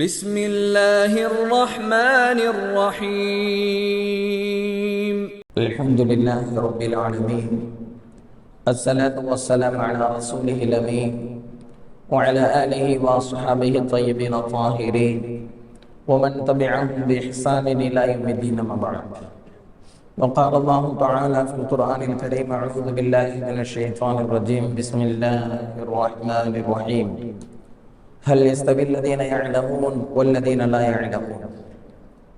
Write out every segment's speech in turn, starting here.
بسم الله الرحمن الرحيم الحمد لله رب العالمين الصلاة والسلام على رسوله الأمين وعلى آله وأصحابه الطيبين الطاهرين ومن تبعهم بإحسان إلى يوم الدين أما بعد. وقال الله تعالى في القرآن الكريم: أعوذ بالله من الشيطان الرجيم بسم الله الرحمن الرحيم هل يستوي الذين يعلمون والذين لا يعلمون.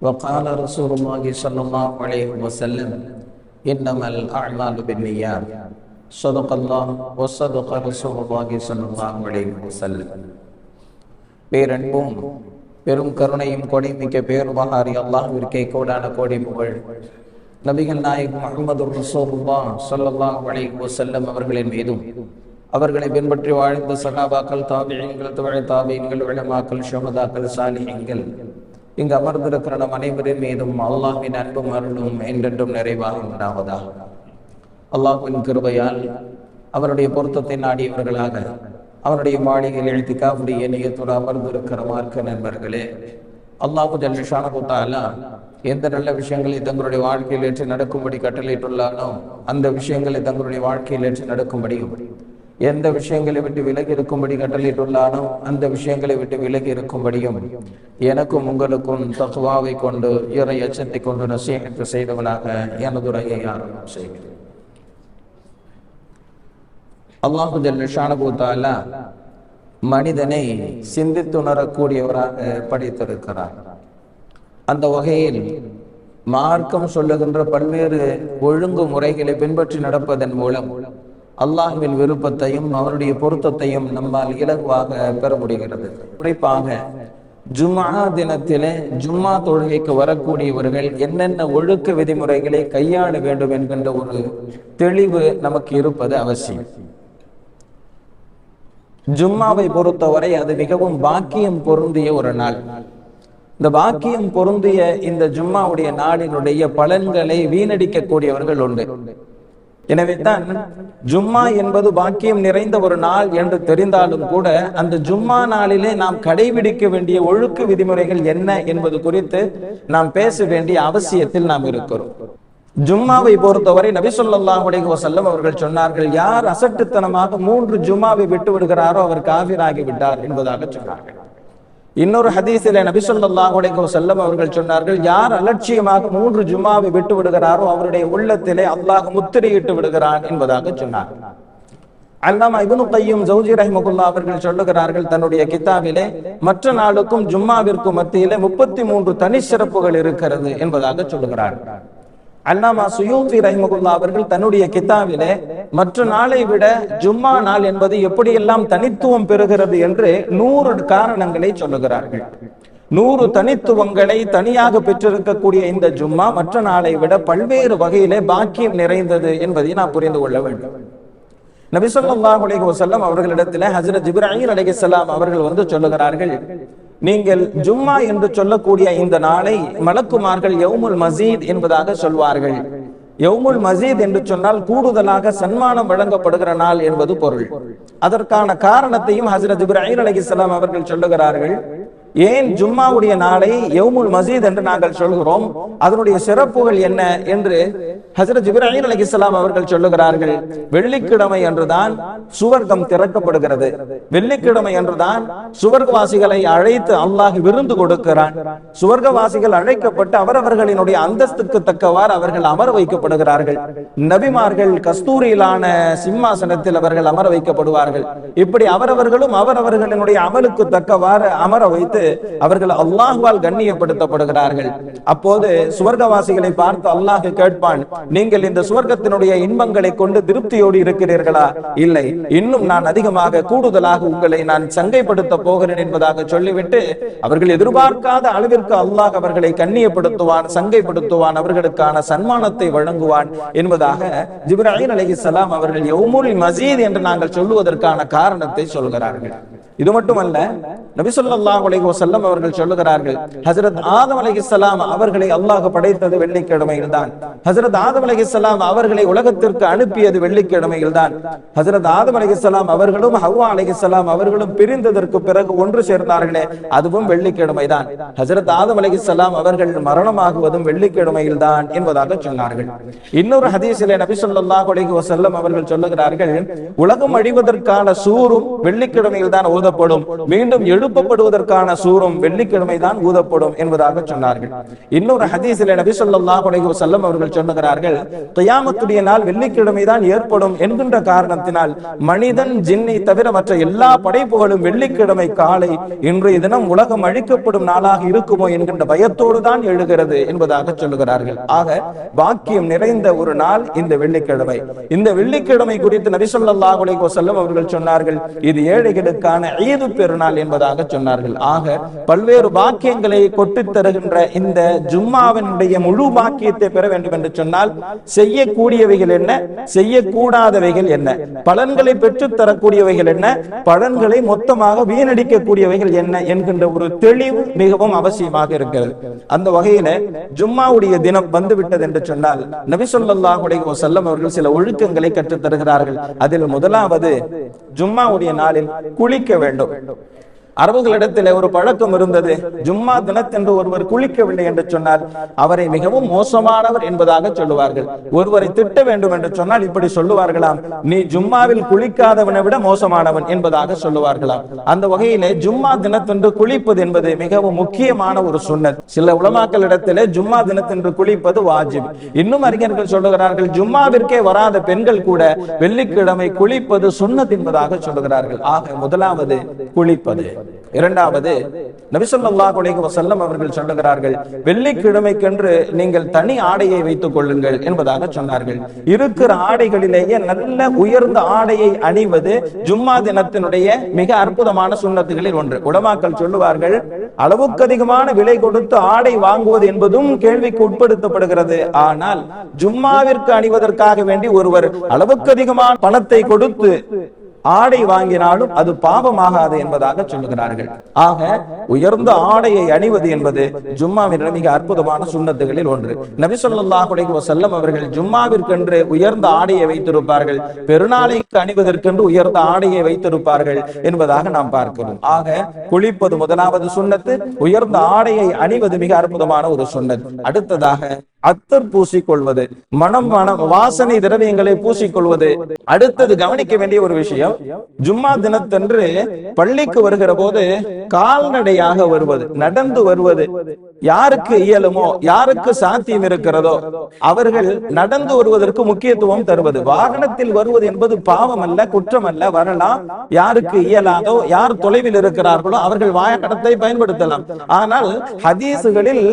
وقال رسول الله صلى الله عليه وسلم: إنما الأعمال بالنيات. صدق الله وصدق رسول الله صلى الله عليه وسلم. பேரன்பும் பெரும் கருணையும் கொடைமிக்க பேருபகாரி அல்லாஹ்விற்கே கோடான கோடி புகழ். நபிகள் நாயகம் முஹம்மது ரசூலுல்லாஹ் ஸல்லல்லாஹு அலைஹி வஸல்லம் அவர்களின் மீதும் அவர்களை பின்பற்றி வாழ்ந்த சஹாபாக்கள், தாபிஈன்கள், தபஅ தாபிஈன்கள், உலமாக்கள், ஷுஹதாக்கள், சாலிஹீன்கள், இங்கு அமர்ந்திருக்கிற நம் அனைவரின் மீதும் அல்லாஹ்வின் அன்பும் அருளும் என்றென்றும் நிறைவாக உண்டாவதாக. அல்லாஹ்வின் கிருபையால் அவருடைய பொருத்தத்தை நாடியவர்களாக அவருடைய மாளிகையில் இழ்த்திக்காவுடைய நியத்தோடு அமர்ந்திருக்கிற மார்க்க நண்பர்களே, அல்லாஹு ஜல்ல ஷானஹு தஆலா எந்த நல்ல விஷயங்களை தங்களுடைய வாழ்க்கையில் ஏற்று நடக்கும்படி கட்டளையிட்டுள்ளானோ அந்த விஷயங்களை தங்களுடைய வாழ்க்கையில் ஏற்று நடக்கும்படியும், எந்த விஷயங்களை விட்டு விலகி இருக்கும்படி கட்டளையிட்டுள்ளானோ அந்த விஷயங்களை விட்டு விலகி இருக்கும்படியும் எனக்கும் உங்களுக்கும் தக்வாவை கொண்டு இறை அச்சத்தை கொண்டு நசீஹத் செய்தவனாக எனது உரையை ஆரம்பம் செய்கிறேன். அல்லாஹு ஜல்ல ஷானஹு தஆலா மனிதனை சிந்தித்துணரக்கூடியவராக படைத்திருக்கிறார். அந்த வகையில் மார்க்கம் சொல்லுகின்ற பல்வேறு ஒழுங்கு முறைகளை பின்பற்றி நடப்பதன் மூலம் அல்லாஹ்வின் விருப்பத்தையும் அவருடைய பொருத்தத்தையும் நம்மால் இலகுவாக பெற முடிகிறது. குறிப்பாக ஜும்ஆ தினத்திலே ஜும்ஆ தொழுகைக்கு வரக்கூடியவர்கள் என்னென்ன ஒழுக்க விதிமுறைகளை கையாள வேண்டும் என்கின்ற ஒரு தெளிவு நமக்கு இருப்பது அவசியம். ஜும்மாவை பொறுத்தவரை அது மிகவும் பாக்கியம் பொருந்திய ஒரு நாள். இந்த பாக்கியம் பொருந்திய இந்த ஜும்மாவுடைய நாளினுடைய பலன்களை வீணடிக்கக்கூடியவர்கள் உண்டு. எனவே தான் ஜும்மா என்பது பாக்கியம் நிறைந்த ஒரு நாள் என்று தெரிந்தாலும் கூட அந்த ஜும்மா நாளிலே நாம் கடைபிடிக்க வேண்டிய ஒழுக்க விதிமுறைகள் என்ன என்பது குறித்து நாம் பேச வேண்டிய அவசியத்தில் நாம் இருக்கிறோம். ஜும்மாவை பொறுத்தவரை நபி ஸல்லல்லாஹு அலைஹி வஸல்லம் அவர்கள் சொன்னார்கள், யார் அசட்டுத்தனமாக 3 ஜும்மாவை விட்டு விடுகிறாரோ அவர் காஃபிராகி விட்டார் என்பதாக சொன்னார்கள். இன்னொரு ஹதீஸிலே நபி ஸல்லல்லாஹு அலைஹி வஸல்லம் அவர்கள் சொன்னார்கள், யார் அலட்சியமாக 3 ஜும்மாவை விட்டு விடுகிறாரோ அவருடைய உள்ளத்திலே அல்லாஹ் முத்திரையிட்டு விடுகிறான் என்பதாக சொன்னார்கள். அல்லாமா இப்னு கய்யிம் ஜௌஜி ரஹிமஹுல்லாஹ் அவர்கள் சொல்லுகிறார்கள் தன்னுடைய கிதாபிலே, மற்ற நாளுக்கும் ஜும்மாவிற்கும் மத்தியிலே 33 தனி சிறப்புகள் இருக்கிறது என்பதாக சொல்லுகிறார்கள். அல்லாமா சுயூத்தி ரஹிமஹுல்லாஹ் அவர்கள் தன்னுடைய கிதாபிலே மற்ற நாளை விட ஜும்மா நாள் என்பது எப்படியெல்லாம் தனித்துவம் பெறுகிறது என்று 100 காரணங்களை சொல்லுகிறார்கள். 100 தனித்துவங்களை தனியாக பெற்றிருக்கக்கூடிய இந்த ஜும்மா மற்ற நாளை விட பல்வேறு வகையிலே பாக்கியம் நிறைந்தது என்பதை நாம் புரிந்து கொள்ள வேண்டும். நபி ஸல்லல்லாஹு அலைஹி வஸல்லம் அவர்களிடத்திலே ஹஜ்ரத் ஜிப்ராயில் அலைஹிஸ்ஸலாம் அவர்கள் வந்து சொல்லுகிறார்கள், நீங்கள் ஜும்மா என்று சொல்லக்கூடிய இந்த நாளை மலக்குமார்கள் யௌமுல் மஸீத் என்பதாக சொல்வார்கள். யௌமுல் மஸீத் என்று சொன்னால் கூடுதலாக சன்மானம் வழங்கப்படுகிற நாள் என்பது பொருள். அதற்கான காரணத்தையும் ஹஜ்ரத் ஜிப்ராயில் அலைஹிஸ்ஸலாம் அவர்கள் சொல்லுகிறார்கள். ஏன் ஜும்மாவுடைய நாளை யௌமுல் மஸீத் என்று நாங்கள் சொல்கிறோம், அதனுடைய சிறப்புகள் என்ன என்று ஹஜ்ரத் ஜிப்ராயில் அலைஹிஸ்ஸலாம் அவர்கள் சொல்லுகிறார்கள். வெள்ளிக்கிழமை என்றுதான் சுவர்க்கம் திறக்கப்படுகிறது. வெள்ளிக்கிழமை என்றுதான் சுவர்க்கவாசிகளை அழைத்து அல்லாஹ் விருந்து கொடுக்கிறான். சுவர்க்கவாசிகள் அழைக்கப்பட்டு அவரவர்களினுடைய அந்தஸ்துக்கு தக்கவாறு அவர்கள் அமர வைக்கப்படுகிறார்கள். நபிமார்கள் கஸ்தூரியிலான சிம்மாசனத்தில் அவர்கள் அமர வைக்கப்படுவார்கள். இப்படி அவரவர்களும் அவரவர்களினுடைய அமலுக்கு தக்கவாறு அமர வைத்து அவர்கள் அல்லாஹ்வால் கண்ணியப்படுத்தப்படுகிறார்கள். அப்போது சுவர்க்கவாசிகளை பார்த்து அல்லாஹ் கேட்பான், நீங்கள் இந்த சுவர்க்கத்தினுடைய இன்பங்களை கொண்டு திருப்தியோடு இருக்கிறீர்களா? இல்லை, இன்னும் நான் அதிகமாக கூடுதலாக உங்களை நான் சங்கைப்படுத்த போகிறேன் என்பதாக சொல்லிவிட்டு அவர்கள் எதிர்பார்க்காத அளவிற்கு அல்லாஹ் அவர்களை கண்ணியப்படுத்துவான், சங்கைப்படுத்துவான், அவர்களுக்கான சன்மானத்தை வழங்குவான் என்பதாக ஜிப்ராயில் அலைஹிஸ்ஸலாம் அவர்கள் யௌமுல் மஸீத் என்று நாங்கள் சொல்லுவதற்கான காரணத்தை சொல்கிறார்கள். இது மட்டுமல்ல, நபி ஸல்லல்லாஹு அலைஹி வஸல்லம் அவர்கள் சொல்லுகிறார்கள், ஹஜ்ரத் ஆதம் அலைஹிஸ்ஸலாம் அவர்களை அல்லாஹ் படைத்தது வெள்ளிக்கிழமையில் தான். ஹஜ்ரத் ஆதம் அலைஹிஸ்ஸலாம் அவர்களை உலகத்திற்கு அனுப்பியது வெள்ளிக்கிழமையில் தான். ஹஜ்ரத் ஆதம் அலைஹிஸ்ஸலாம் அவர்களும் ஹவ்வா அலைஹிஸ்ஸலாம் அவர்களும் பிரிந்ததற்கு பிறகு ஒன்று சேர்ந்தார்களே, அதுவும் வெள்ளிக்கிழமை தான். ஹஜ்ரத் ஆதம் அலைஹிஸ்ஸலாம் அவர்கள் மரணமாகுவதும் வெள்ளிக்கிழமையில் தான் என்பதாக சொன்னார்கள். இன்னொரு ஹதீஸிலே நபி ஸல்லல்லாஹு அலைஹி வஸல்லம் அவர்கள் சொல்லுகிறார்கள், உலகம் அழிவதற்கான சூரும் வெள்ளிக்கிழமையில் தான் ஊதப்படும், மீண்டும் எழுப்பப்படுவதற்கான சூரும் வெள்ளிக்கிழமை தான் ஊதப்படும் என்பதாக சொன்னார்கள். இன்னொரு ஹதீஸிலே நபி ஸல்லல்லாஹு அலைஹி வஸல்லம் அவர்கள் சொல்லுகிறார்கள், கியாமத்துடைய நாள் வெள்ளிக்கிழமை தான் ஏற்படும் என்கின்ற காரணத்தினால் மனிதன் ஜின்னை தவிர மற்ற எல்லா படைப்புகளும் வெள்ளிக்கிழமை காலை இன்றைய தினம் உலகம் அழிக்கப்படும் நாளாக இருக்குமோ என்கின்ற பயத்தோடு தான் எழுகிறது என்பதாக சொல்லுகிறார்கள். ஆக பாக்கியம் நிறைந்த ஒரு நாள் இந்த வெள்ளிக்கிழமை. இந்த வெள்ளிக்கிழமை குறித்து நபி ஸல்லல்லாஹு அலைஹி வஸல்லம் அவர்கள் சொன்னார்கள், இது ஏழைகளுக்கான ஈது பெருநாள் என்பதாக சொன்னார்கள். ஆக பல்வேறு பாக்கியங்களை கொட்டித் தருகின்ற இந்த ஜும்மாவினுடைய முழு பாக்கியத்தை பெற வேண்டும் என்று சொன்னால் செய்யக்கூடியவைகள் என்ன, செய்யக்கூடாதவைகள் என்ன, பலன்களை பெற்றுத் தரக்கூடியவைகள் என்ன, பலன்களை மொத்தமாக வீணடிக்கக்கூடியவைகள் என்ன என்கின்ற ஒரு தெளிவு மிகவும் அவசியமாக இருக்கிறது. அந்த வகையில ஜும்மாவுடைய தினம் வந்துவிட்டது என்று சொன்னால் நபி ஸல்லல்லாஹு அலைஹி வஸல்லம் அவர்கள் சில ஒழுக்கங்களை கற்றுத் தருகிறார்கள். அதில் முதலாவது, ஜும்மாவுடைய நாளில் குளிக்க வேண்டும். அரபுகளிடத்தில் ஒரு பழக்கம் இருந்தது, ஜும்மா தினத்தன்று ஒருவர் குளிக்கவில்லை என்று சொன்னால் அவரை மிகவும் மோசமானவர் என்பதாக சொல்லுவார்கள். ஒருவரை திட்ட வேண்டும் என்று சொன்னால் இப்படி சொல்லுவார்களாம், நீ ஜும்மாவில் குளிக்காதவனை விட மோசமானவன் என்பதாக சொல்லுவார்களாம். அந்த வகையிலே ஜும்மா தினத்தன்று குளிப்பது என்பது மிகவும் முக்கியமான ஒரு சுன்னத். சில உலமாக்களிடத்திலே ஜும்மா தினத்தன்று குளிப்பது வாஜிப். இன்னும் அறிஞர்கள் சொல்லுகிறார்கள், ஜும்மாவிற்கே வராத பெண்கள் கூட வெள்ளிக்கிழமை குளிப்பது சுன்னத் என்பதாக சொல்லுகிறார்கள். ஆக முதலாவது குளிப்பது. இரண்டாவது, நபி ஸல்லல்லாஹு அலைஹி வஸல்லம் அவர்கள் சொல்லுகிறார்கள், வெள்ளிக்கிழமைக்கென்று நீங்கள் தனி ஆடையை வைத்துக் கொள்ளுங்கள் என்பதாக சொன்னார்கள். இருக்கிற ஆடைகளிலேயே நல்ல உயர்ந்த ஆடையை அணிவது ஜும்மா தினத்தினுடைய மிக அற்புதமான சுன்னத்துகளில் ஒன்று. உலமாக்கள் சொல்லுவார்கள், அளவுக்கு அதிகமான விலை கொடுத்து ஆடை வாங்குவது என்பதும் கேள்விக்கு உட்படுத்தப்படுகிறது. ஆனால் ஜும்மாவிற்கு அணிவதற்காக வேண்டி ஒருவர் அளவுக்கு அதிகமான பணத்தை கொடுத்து ஆடை வாங்கினாலும் அது பாவமாகாது என்பதாக சொல்லுகிறார்கள். ஆக உயர்ந்த ஆடையை அணிவது என்பது ஜும்மாவின் மிக அற்புதமான சுன்னத்துகளில் ஒன்று. நபி ஸல்லல்லாஹு அலைஹி வஸல்லம் அவர்கள் ஜும்மாவிற்கென்று உயர்ந்த ஆடையை வைத்திருப்பார்கள், பெருநாளைக்கு அணிவதற்கென்று உயர்ந்த ஆடையை வைத்திருப்பார்கள் என்பதாக நாம் பார்க்கிறோம். ஆக குளிப்பது முதலாவது சுன்னத்து, உயர்ந்த ஆடையை அணிவது மிக அற்புதமான ஒரு சுன்னத். அடுத்ததாக அத்தர் பூசிக்கொள்வது, மனம் வாசனை திரவியங்களை பூசிக்கொள்வது. அடுத்தது கவனிக்க வேண்டிய ஒரு விஷயம், ஜும்மா தினத்தன்று பள்ளிக்கு வருகிற போது கால்நடையாக வருவது, நடந்து வருவது யாருக்கு இயலுமோ, யாருக்கு சாத்தியம் இருக்கிறதோ அவர்கள் நடந்து வருவதற்கு முக்கியத்துவம் தருவது. வாகனத்தில் வருவது என்பது பாவம் அல்ல, குற்றம் அல்ல, வரலாம். யாருக்கு இயலாதோ, யார் தொலைவில் இருக்கிறார்களோ அவர்கள் வாகனத்தை பயன்படுத்தலாம். ஆனால் ஹதீசுகளில்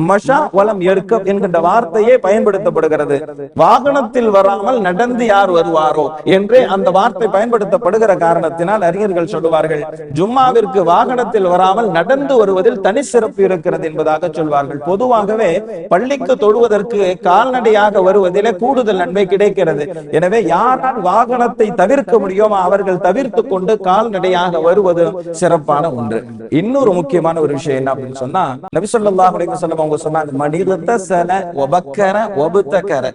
மஷா வலம் எர்கப் என்கின்ற வார்த்தையே பயன்படுத்தப்படுகிறது. வாகனத்தில் வராமல் நடந்து யார் வருவாரோ என்றே அந்த வார்த்தை பயன்படுத்தப்படுகிற காரணத்தினால் அறிஞர்கள் சொல்லுவார்கள், ஜும்மாவிற்கு வாகனத்தில் வராமல் நடந்து வருவதில் தனி சிறப்பு இருக்கிறது என்பதாக சொல்வார்கள். பொதுவாகவே பள்ளிக்கு தொழுவதற்கு கால்நடையாக வருவதிலே கூடுதல் நன்மை கிடைக்கிறது. எனவே யாரால் வாகனத்தை தவிர்க்க முடியுமோ அவர்கள் தவிர்த்து கொண்டு கால்நடையாக வருவது சிறப்பான ஒன்று. இன்னொரு முக்கியமான ஒரு விஷயம் என்ன அப்படின்னு சொன்னா, நபி ஸல்லல்லாஹு அலைஹி வஸல்லம் அவங்க சொன்னாங்க, மனிதத்தஸல வபக்கர வபுதகர,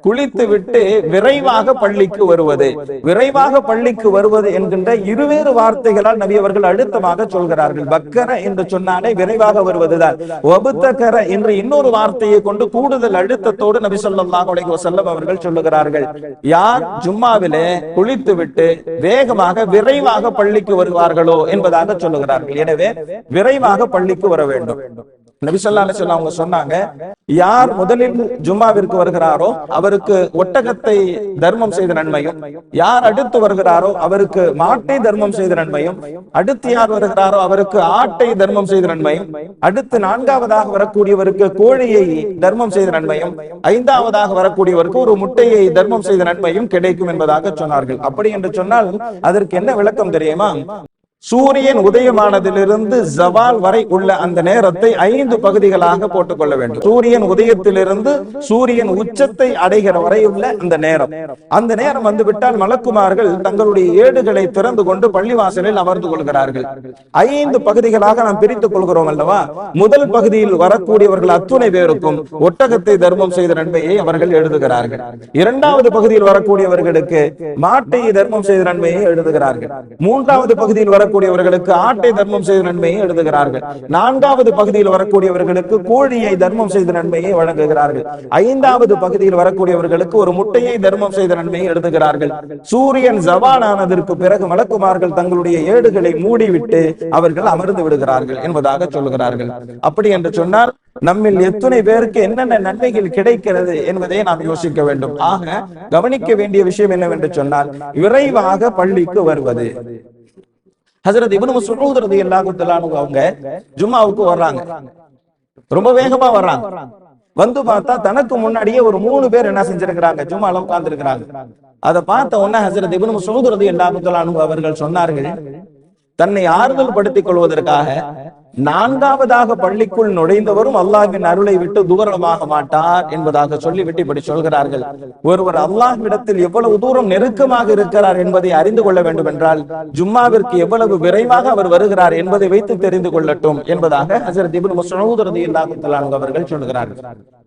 குளித்து விட்டு விரைவாக பள்ளிக்கு வருவது. விரைவாக பள்ளிக்கு வருவது என்கின்ற இருவேறு வார்த்தைகளால் நபி அவர்கள் அழுத்தமாக சொல்கிறார்கள். பக்கர என்று சொன்னாலே விரைவாக வருவதுதான், வபுதகர என்று இன்னொரு வார்த்தையை கொண்டு கூடுதல் அழுத்தத்தோடு நபி ஸல்லல்லாஹு அலைஹி வஸல்லம் அவர்கள் சொல்லுகிறார்கள், யார் ஜும்மாவிலே குளித்து விட்டு வேகமாக விரைவாக பள்ளிக்கு வருவார்களோ என்பதாக சொல்லுகிறார்கள். எனவே விரைவாக பள்ளிக்கு வர வேண்டும். நபி ஸல்லல்லாஹு அலைஹி வஸல்லம் அவங்க சொன்னாங்க, யார் முதலில் ஜும்மாவிற்கு வருகிறாரோ அவருக்கு ஒட்டகத்தை தர்மம் செய்த நன்மையும், யார் அடுத்து வருகிறாரோ அவருக்கு மாட்டை தர்மம் செய்த நன்மையும், அடுத்து யார் வருகிறாரோ அவருக்கு ஆட்டை தர்மம் செய்த நன்மையும், அடுத்து நான்காவதாக வரக்கூடியவருக்கு கோழியை தர்மம் செய்த நன்மையும், ஐந்தாவதாக வரக்கூடியவருக்கு ஒரு முட்டையை தர்மம் செய்த நன்மையும் கிடைக்கும் என்பதாக சொன்னார்கள். அப்படி என்று சொன்னால் அதற்கு என்ன விளக்கம் தெரியுமா? சூரியன் உதயமானதிலிருந்து ஜவால் வரை உள்ள அந்த நேரத்தை 5 பகுதிகளாக போட்டுக் கொள்ள வேண்டும். சூரியன் உதயத்திலிருந்து சூரியன் உச்சத்தை அடைகிற வரை உள்ள அந்த நேரம் வந்துவிட்டால் மலக்குமார்கள் தங்களுடைய ஏடுகளை திறந்து கொண்டு பள்ளிவாசலில் அமர்ந்து கொள்கிறார்கள். 5 பகுதிகளாக நாம் பிரித்துக் கொள்கிறோம் அல்லவா? முதல் பகுதியில் வரக்கூடியவர்கள் அத்துணை பேருக்கும் ஒட்டகத்தை தர்மம் செய்த நன்மையை அவர்கள் எழுதுகிறார்கள். 2வது பகுதியில் வரக்கூடியவர்களுக்கு மாட்டை தர்மம் செய்த நன்மையை எழுதுகிறார்கள். 3வது பகுதியில் வரக்கூடியவர்களுக்கு ஆட்டை தர்மம் செய்த நன்மையை எழுதுகிறார்கள். 4வது பகுதியில் வரக்கூடியவர்களுக்கு கோழியை தர்மம் செய்த நன்மையை வழங்குகிறார்கள். 5வது பகுதியில் வரக்கூடியவர்களுக்கு ஒரு முட்டையை தர்மம் செய்த நன்மையை எழுதுகிறார்கள். சூரியன் ஜவால் ஆனதற்கு பிறகு மலக்குமார்கள் தங்களுடைய ஏடுகளை மூடிவிட்டு அவர்கள் அமர்ந்து விடுகிறார்கள் என்பதாக சொல்லுகிறார்கள். அப்படி என்று சொன்னால் நம்மில் எத்தனை பேருக்கு என்னென்ன நன்மைகள் கிடைக்கிறது என்பதை நாம் யோசிக்க வேண்டும். ஆக கவனிக்க வேண்டிய விஷயம் என்னவென்று சொன்னால் விரைவாக பள்ளிக்கு வருவது. ஹஜ்ரத் இப்னு மஸ்ஊத் ரலியல்லாஹு தஆலா அவங்க ஜும்மாவுக்கு வர்றாங்க, ரொம்ப வேகமா வர்றாங்க. வந்து பார்த்தா தனக்கு முன்னாடியே ஒரு 3 பேர் என்ன செஞ்சிருக்கிறாங்க, ஜும்மால உட்கார்ந்து இருக்கிறாங்க. அதை பார்த்த உடனே ஹஜ்ரத் இப்னு மஸ்ஊத் ரலியல்லாஹு தஆலா அவர்கள் சொன்னார்கள், தன்னை ஆறுதல் படுத்திக் கொள்வதற்காக 4வதாக பள்ளிக்குள் நுழைந்தவரும் அல்லாஹ்வின் அருளை விட்டு தூரமாக மாட்டார் என்பதாக சொல்லிவிட்டு இப்படி சொல்கிறார்கள். ஒருவர் அல்லாஹ்விடத்தில் எவ்வளவு தூரம் நெருக்கமாக இருக்கிறார் என்பதை அறிந்து கொள்ள வேண்டும் என்றால் ஜும்மாவிற்கு எவ்வளவு விரைவாக அவர் வருகிறார் என்பதை வைத்து தெரிந்து கொள்ளட்டும் என்பதாக ஹஜ்ரத் இப்னு மஸ்ஊத் ரலியல்லாஹு தஆலா அவர்கள் சொல்கிறார்கள்.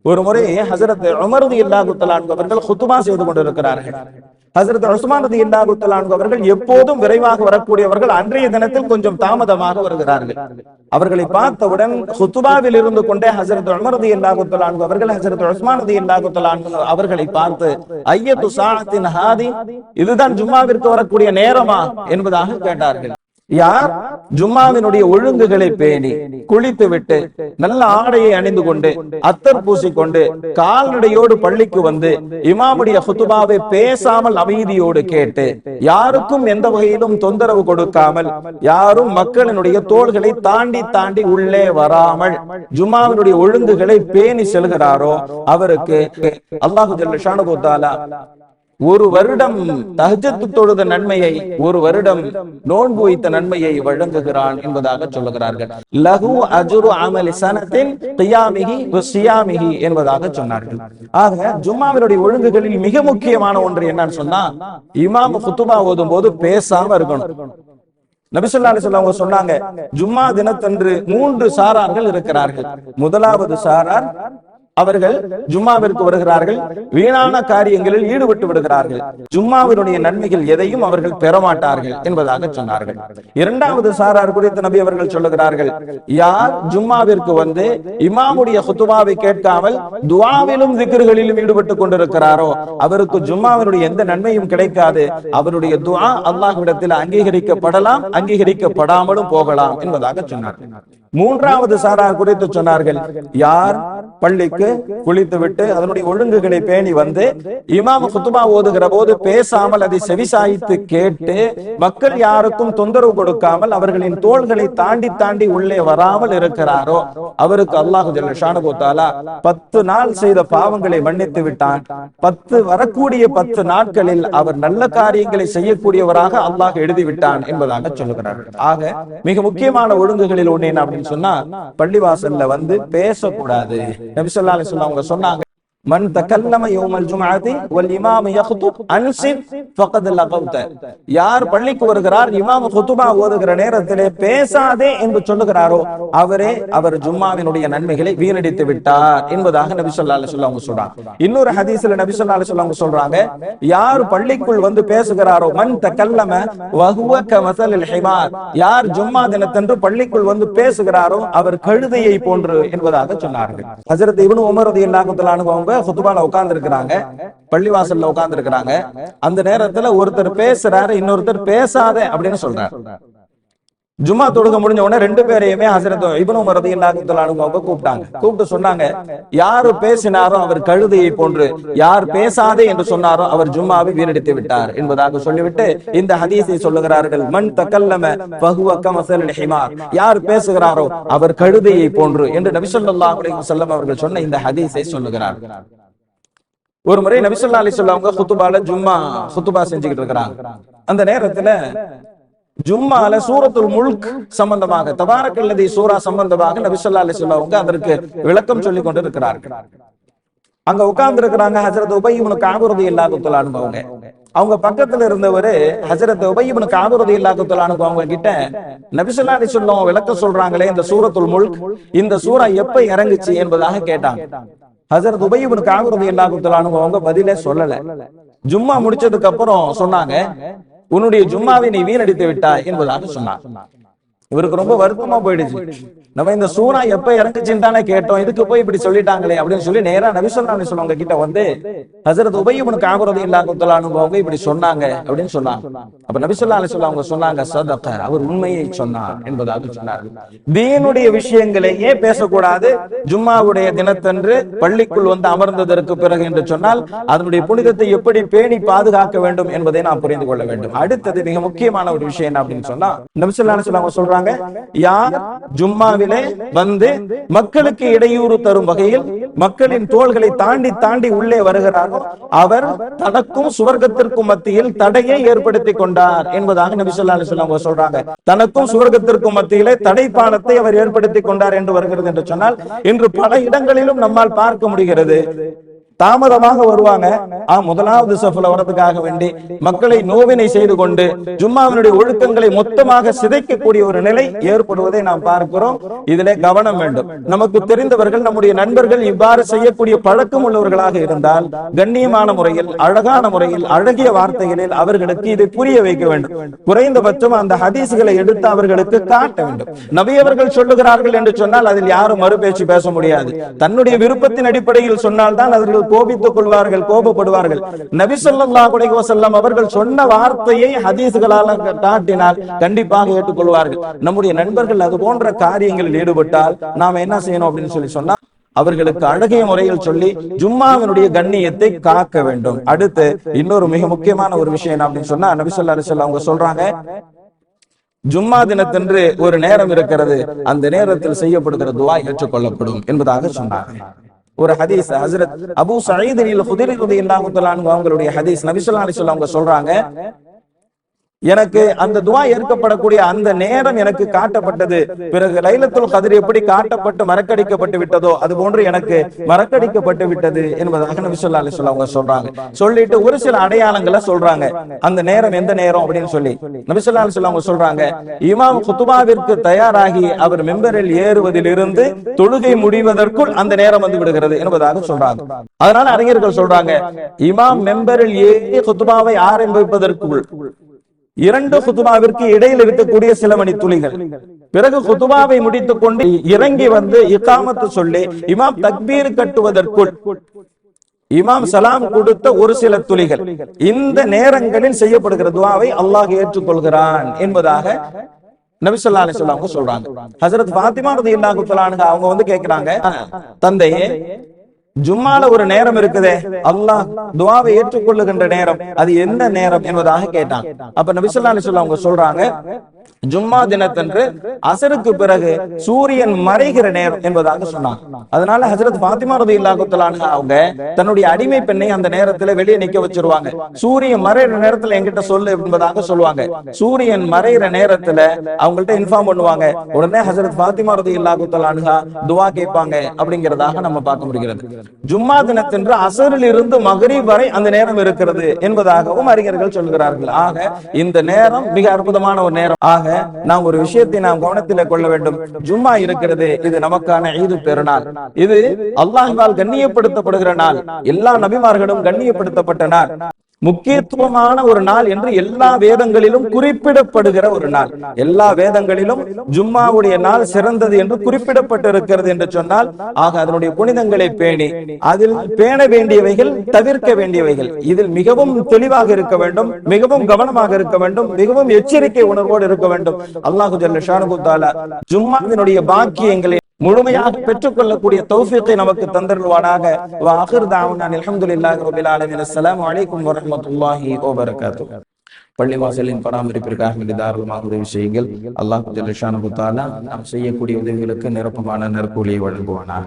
ஒரு முறை ஹஜ்ரத் உமர் ரலியல்லாஹு தஆலா அவர்கள் குத்பா செய்து கொண்டிருக்கிறார்கள். ஹஜ்ரத் உஸ்மான் ரலியல்லாஹு தஆலா அவர்கள் எப்போதும் விரைவாக வரக்கூடியவர்கள், அன்றைய தினத்தில் கொஞ்சம் தாமதமாக வருகிறார்கள். அவர்களை பார்த்தவுடன் குத்பாவில் இருந்து கொண்டே ஹஜ்ரத் உமர் ரலியல்லாஹு தஆலா அவர்கள் ஹஜ்ரத் உஸ்மான் ரலியல்லாஹு தஆலா அவர்களை பார்த்து, ஐயத்து சாஅத்தின் ஹாதி, இதுதான் ஜும்மாவிற்கு வரக்கூடிய நேரமா என்பதாக கேட்டார்கள். யார் ஜும்மாவினுடைய ஒழுங்குகளை பேணி குளித்து விட்டு நல்ல ஆடையை அணிந்து கொண்டு அத்தர் பூசிக்கொண்டு கால்நடையோடு பள்ளிக்கு வந்து இமாமுடைய குத்துபாவை பேசாமல் அமைதியோடு கேட்டு யாருக்கும் எந்த வகையிலும் தொந்தரவு கொடுக்காமல் யாரும் மக்களினுடைய தோள்களை தாண்டி தாண்டி உள்ளே வராமல் ஜும்மாவினுடைய ஒழுங்குகளை பேணி செல்கிறாரோ அவருக்கு அல்லாஹு ஜல்ல ஷானஹு வ தஆலா ஒரு வருடம் தஹஜ்ஜத் தொழுத நன்மையை, ஒரு வருடம் நோன்பு வைத்த நன்மையை வழங்குகிறான் என்பதாக சொல்லுகிறார்கள். லஹு அஜ்ரு அமலி ஸனத்தின் கியாமிஹி வ ஸியாமிஹி என்பதாக சொன்னார்கள். ஆக ஜும்மாவினுடைய ஒழுங்குகளில் மிக முக்கியமான ஒன்று என்னன்னு சொன்னா, இமாம் குத்துபா ஓதும் போது பேசாம இருக்கணும். நபி ஸல்லல்லாஹு அலைஹி வஸல்லம் சொன்னாங்க, ஜும்மா தினத்தன்று 3 சாரார்கள் இருக்கிறார்கள். முதலாவது சாரார், அவர்கள் ஜும்மாவிற்கு வருகிறார்கள், வீணான காரியங்களில் ஈடுபட்டு விடுகிறார்கள், ஜும்மாவினுடைய நன்மைகள் எதையும் அவர்கள் பெறமாட்டார்கள் என்பதாக சொன்னார்கள். 2வது சாரார் குறித்து நபி அவர்கள் சொல்லுகிறார்கள், யார் ஜும்மாவிற்கு வந்து இமாமுடைய குத்துபாவை கேட்காமல் துஆவிலும் திக்ர்களிலும் ஈடுபட்டு கொண்டிருக்கிறாரோ அவருக்கு ஜும்மாவினுடைய எந்த நன்மையும் கிடைக்காது. அவருடைய துஆ அல்லாஹ்விடத்தில் அங்கீகரிக்கப்படலாம், அங்கீகரிக்கப்படாமலும் போகலாம் என்பதாக சொன்னார்கள். 3வது சாரார் குறித்து சொன்னார்கள், யார் பள்ளிக்கு குளித்துவிட்டு அதனுடைய ஒழுங்குகளை பேணி வந்து இமாம் குத்துபா ஓதுகிற போது பேசாமல் அதை செவிசாய்த்து கேட்டு மக்கள் யாருக்கும் தொந்தரவு கொடுக்காமல் அவர்களின் தோள்களை தாண்டி தாண்டி உள்ளே வராமல் இருக்கிறாரோ அவருக்கு அல்லாஹு ஜல்ல ஷானஹு வ தஆலா 10 நாள் செய்த பாவங்களை மன்னித்து விட்டான். 10 வரக்கூடிய 10 நாட்களில் அவர் நல்ல காரியங்களை செய்யக்கூடியவராக அல்லாஹ் எழுதி விட்டான் என்பதாக சொல்லுகிறார்கள். ஆக மிக முக்கியமான ஒழுங்குகளில் ஒண்ணு என்ன அப்படின்னு சொன்னா, பள்ளிவாசல்ல வந்து பேசக்கூடாது. நபி ஸல்லல்லாஹு அலைஹி வஸல்லம் அவங்க சொன்னாங்க, மன் தகல்லம யௌமல் ஜும்ஆத்தி வல் இமாம் யக்துப் அன்சித் ஃபகத் லகவ்த. யார் பள்ளிக்கு வருகிறார், இமாம் குத்துபா ஓதுகிற நேரத்திலே பேசாதே என்று சொல்லுகிறாரோ அவர் ஜும்மாவினுடைய நன்மைகளை வீணடித்து விட்டார் என்பதாக நபி ஸல்லல்லாஹு அலைஹி வஸல்லம் சொல்றாங்க. இன்னொரு ஹதீஸ்ல நபி ஸல்லல்லாஹு அலைஹி வஸல்லம் சொல்றாங்க, யார் பள்ளிக்குள் வந்து பேசுகிறாரோ, மன் தகல்லம வஹுவ கமஸலில் ஹிமார், யார் ஜும்மா தினத்தன்று பள்ளிக்குள் வந்து பேசுகிறாரோ அவர் கழுதையை போன்று என்பதாக சொன்னார்கள். ஹஜ்ரத் இப்னு உமர் ரலியல்லாஹு தஆலா அன்ஹு குத்துபால உட்கார்ந்து இருக்கிறாங்க, பள்ளிவாசல்ல உட்கார்ந்து இருக்கிறாங்க. அந்த நேரத்துல ஒருத்தர் பேசுறாரு, இன்னொருத்தர் பேசாத அப்படின்னு சொல்றாரு. ஜும்மா தொழுக முடிஞ்ச உடனே 2 பேரையுமே ஹஜ்ரத் இப்னு உமர் ரலியல்லாஹு தஆலா அன்ஹு கூப்பிட்டாங்க. கூப்பிட்டு சொன்னாங்க, யாரு பேசினாரோ அவர் கழுதையை போன்று, யார் பேசாதே என்று சொன்னாரோ அவர் ஜும்மாவை வீணடித்து விட்டார் என்பதாக சொல்லிவிட்டு இந்த ஹதீஸை சொல்லுகிறார்கள், மன் தகல்லம ஃபஹுவ கமஸலில் ஹிமார், யார் பேசுகிறாரோ அவர் கழுதையை போன்று என்று நபி ஸல்லல்லாஹு அலைஹி வஸல்லம் அவர்கள் சொன்ன இந்த ஹதீஸை சொல்லுகிறார்கள். ஒரு முறை நபி ஸல்லல்லாஹு அலைஹி வஸல்லம் குத்துபால ஜும்மா குத்துபா செஞ்சுக்கிட்டு இருக்கிறாங்க. அந்த நேரத்துல ஜும்மால சூரத்துல் முல்க் சம்பந்தமாக தபாரக்கல்லதி சூரா சம்பந்தமாக நபி ஸல்லல்லாஹு அலைஹி வஸல்லம் அதற்கு விளக்கம் சொல்லி கொண்டிருக்கிறார்கள். அங்க உட்கார்ந்து இருக்கிறாங்க ஹஜரத் உபை இப்னு கஅப் ரலியல்லாஹு தஆலா அன்ஹு. அவங்க பக்கத்துல இருந்தவரு ஹஜரத் உபை இப்னு கஅப் ரலியல்லாஹு தஆலா அன்ஹு அவங்க கிட்ட நபி ஸல்லல்லாஹு அலைஹி வஸல்லம் விளக்கம் சொல்றாங்களே இந்த சூரத்துல் முல்க், இந்த சூரா எப்ப இறங்குச்சு என்பதாக கேட்டாங்க. ஹஜரத் உபை இப்னு கஅப் ரலியல்லாஹு தஆலா அன்ஹு அவங்க பதிலே சொல்லல. ஜும்மா முடிச்சதுக்கு அப்புறம் சொன்னாங்க, உன்னுடைய ஜும்மாவை நீ வீணடித்து விட்டாய் என்பதாக சொன்னார். இவருக்கு ரொம்ப வருத்தமா போயிடுச்சு. நம்ம இந்த சூரா எப்ப இறங்குச்சுன்னு தானே கேட்டோம், இதுக்கு போய் இப்படி சொல்லிட்டாங்களே அப்படின்னு சொல்லி நேரா நபி ஸல்லல்லாஹு அலைஹி வஸல்லம் கிட்ட வந்து ஹஜரத் உபை இப்னு கஅப் ரலியல்லாஹு தஆலா அன்ஹு அவங்க இப்படி சொன்னாங்க அப்படின்னு சொன்னாங்க. அப்ப நபி ஸல்லல்லாஹு அலைஹி வஸல்லம் அவங்க சொன்னாங்க, சதக, அவர் உண்மையை சொன்னார் என்பதாக சொன்னார்கள். தீனுடைய விஷயங்களையே பேசக்கூடாது ஜும்மாவுடைய தினத்தன்று பள்ளிக்குள் வந்து அமர்ந்ததற்கு பிறகு என்று சொன்னால் அதனுடைய புனிதத்தை எப்படி பேணி பாதுகாக்க வேண்டும் என்பதை நாம் புரிந்து கொள்ள வேண்டும். அடுத்தது மிக முக்கியமான ஒரு விஷயம் என்ன அப்படின்னு சொன்னா, நபி ஸல்லல்லாஹு அலைஹி வஸல்லம் சொல்றாங்க, யார் ஜும்மாவிலே வந்து மக்களுக்கு இடையூறு தரும் வகையில் மக்களின் தோள்களை தாண்டி தாண்டி உள்ளே வருகிறாரோ அவர் தனக்கும் சுவர்க்கத்திற்கும் மத்தியில் தடையை ஏற்படுத்தி கொண்டார் என்பதாக நபி ஸல்லல்லாஹு அலைஹி வஸல்லம் சொல்றாங்க. தனக்கும் சுவர்க்கத்திற்கும் மத்தியிலே தடைப்பாலத்தை அவர் ஏற்படுத்தி கொண்டார் என்று வருகிறது என்று சொன்னால் இன்று பல இடங்களிலும் நம்மால் பார்க்க முடிகிறது. தாமதமாக வருவாங்க, முதலாவது சஃப்ல வரதுக்காக வேண்டி மக்களை நோவினை செய்து கொண்டு ஜும்மாவினுடைய ஒழுக்கங்களை மொத்தமாக சிதைக்கக்கூடிய ஒரு நிலை ஏற்படுவதை நாம் பார்க்கிறோம். இதிலே கவனம் வேண்டும். நமக்கு தெரிந்தவர்கள், நம்முடைய நண்பர்கள் இவ்வாறு செய்யக்கூடிய பழக்கம் உள்ளவர்களாக இருந்தால் கண்ணியமான முறையில், அழகான முறையில், அழகிய வார்த்தைகளில் அவர்களுக்கு இதை புரிய வைக்க வேண்டும். குறைந்தபட்சம் அந்த ஹதீஸ்களை எடுத்து அவர்களுக்கு காட்ட வேண்டும். நபி அவர்கள் சொல்லுகிறார்கள் என்று சொன்னால் அதில் யாரும் மறுபேச்சு பேச முடியாது. தன்னுடைய விருப்பத்தின் அடிப்படையில் சொன்னால் தான் அவர்கள் கோபித்துக் கொள்வார்கள், கோபப்படுவார்கள். நபி ஸல்லல்லாஹு அலைஹி வஸல்லம் அவர்கள் சொன்ன வார்த்தையை ஹதீஸ்களால் காட்டினால் கண்டிப்பாக ஏற்றுக்கொள்வார்கள். நம்முடைய நண்பர்கள் அது போன்ற காரியங்களில் ஈடுபட்டால் நாம் என்ன செய்யணும் அப்படின்னு சொன்னா அவர்களுக்கு அழகிய முறையில் சொல்லி ஜும்மாவினுடைய கண்ணியத்தை காக்க வேண்டும். அடுத்து இன்னொரு மிக முக்கியமான ஒரு விஷயம் என்ன அப்படின்னு சொன்னா, நபி ஸல்லல்லாஹு அலைஹி வஸல்லம் அவங்க சொல்றாங்க, ஜும்மா தினத்தன்று ஒரு நேரம் இருக்கிறது, அந்த நேரத்தில் செய்யப்படுகிற துஆ ஏற்றுக்கொள்ளப்படும் என்பதாக சொன்னாங்க. ஒரு ஹதீஸ் ஹஜ்ரத் அபூ சயீத் அல்-குத்ரி ரலியல்லாஹு தஆலா அன்ஹு அவங்களுடைய ஹதீஸ், நபி ஸல்லல்லாஹு அலைஹி வஸல்லம் அவங்க சொல்றாங்க, எனக்கு அந்த துஆ ஏற்கப்படக்கூடிய அந்த நேரம் எனக்கு காட்டப்பட்டது. பிறகு லைலத்துல் கத்ர் எப்படி காட்டப்பட்டு மறக்கடிக்கப்பட்டு விட்டதோ அது போன்று எனக்கு மறக்கடிக்கப்பட்டு விட்டது என்பதாக நபி ஸல்லல்லாஹு அலைஹி வஸல்லம் அவங்க சொல்றாங்க. சொல்லிட்டு ஒரு சில அடையாளங்களை சொல்றாங்க. அந்த நேரம் எந்த நேரம் அப்படின்னு சொல்லி நபி ஸல்லல்லாஹு அலைஹி வஸல்லம் அவங்க சொல்றாங்க, இமாம் குத்பாவிற்கு தயாராகி அவர் மெம்பரில் ஏறுவதிலிருந்து தொழுகை முடிவதற்குள் அந்த நேரம் வந்து விடுகிறது என்பதாக சொல்றாங்க. அதனால அறிஞர்கள் சொல்றாங்க, இமாம் மெம்பரில் ஏறி குத்பாவை ஆரம்பிப்பதற்குள் இரண்டு குதுபாவிற்கு இடையில் இருக்கக்கூடிய சில மணி துளிகள், பிறகு குதுபாவை முடித்துக் கொண்டு இறங்கி வந்து இகாமத்து சொல்லி இமாம் தக்பீர் கட்டுவதற்குள் இமாம் சலாம் கொடுத்த ஒரு சில துளிகள், இந்த நேரங்களில் செய்யப்படுகிற துஆவை அல்லாஹ் ஏற்றுக்கொள்கிறான் என்பதாக நபி ஸல்லல்லாஹு அலைஹி வஸல்லம் சொல்றாங்க. ஹஜ்ரத் ஃபாத்திமா ரலியல்லாஹு தஆலா அன்ஹா அவங்க வந்து கேக்குறாங்க, தந்தையே, ஜும்மால ஒரு நேரம் இருக்குதே, அல்லாஹ் துஆவை ஏற்றுக்கொள்ளுகின்ற நேரம், அது என்ன நேரம் என்பதாக கேட்டாங்க. அப்ப நபி ஸல்லல்லாஹு அலைஹி வஸல்லம் அவங்க சொல்றாங்க, ஜும்மா தினத்தன்று அசருக்கு பிறகு சூரியன் மறைகிற நேரம் என்பதாக சொன்னாங்க. அதனால ஹஜ்ரத் ஃபாத்திமா ரலியல்லாஹு தஆலா அன்ஹா அவங்க தன்னுடைய அடிமை பெண்ணை அந்த நேரத்துல வெளியே நிக்க வச்சிருவாங்க. சூரியன் மறைகிற நேரத்துல என்கிட்ட சொல்லு என்பதாக சொல்லுவாங்க. சூரியன் மறைகிற நேரத்துல அவங்கள்ட்ட இன்ஃபார்ம் பண்ணுவாங்க. உடனே ஹஜ்ரத் ஃபாத்திமா ரலியல்லாஹு தஆலா அன்ஹா துஆ கேட்பாங்க அப்படிங்கிறதாக நம்ம பார்க்க முடிகிறது. ஜும்மா தினத்தன்று அசரில் இருந்து மக்ரிப் வரை அந்த நேரம் இருக்கிறது என்பதாகவும் அறிஞர்கள் சொல்கிறார்கள். ஆக இந்த நேரம் மிக அற்புதமான ஒரு நேரம். ஆக நாம் ஒரு விஷயத்தை நாம் கவனத்தில் கொள்ள வேண்டும். ஜும்மா இருக்கிறது, இது நமக்கான ஈது பெருநாள், இது அல்லாஹ்வால் கண்ணியப்படுத்தப்படுகிற நாள், எல்லா நபிமார்களும் கண்ணியப்படுத்தப்பட்ட நாள், முக்கியத்துவமான ஒரு நாள் என்று எல்லா வேதங்களிலும் குறிப்பிடப்படுகிற ஒரு நாள். எல்லா வேதங்களிலும் ஜும்மாவுடைய நாள் சிறந்தது என்று குறிப்பிடப்பட்டிருக்கிறது என்று சொன்னால், ஆக அதனுடைய புனிதங்களை பேணி அதில் பேண வேண்டியவைகள், தவிர்க்க வேண்டியவைகள், இதில் மிகவும் தெளிவாக இருக்க வேண்டும், மிகவும் கவனமாக இருக்க வேண்டும், மிகவும் எச்சரிக்கை உணர்வோடு இருக்க வேண்டும். அல்லாஹு ஜல்ல ஷானஹு தஆலா ஜும்மாவினுடைய பாக்கியங்களை முழுமையாக பெற்றுக்கொள்ளக்கூடிய தௌஃபீக்கை நமக்கு தந்தருள்வானாக. வ ஆகிர் தஅவானா அல்ஹம்துலில்லாஹி ரப்பில் ஆலமீன். அஸ்ஸலாமு அலைக்கும் வ ரஹ்மத்துல்லாஹி வ பரகாத்துஹு. பள்ளிவாசலின் பராமரிப்பிற்காக தாராளமாக உதவி செய்யுங்கள். அல்லாஹ் ஜல்ல ஷானஹு தஆலா நாம் செய்யக்கூடிய உதவிகளுக்கு நிரப்பமான நற்கூலியை வழங்குவானாக.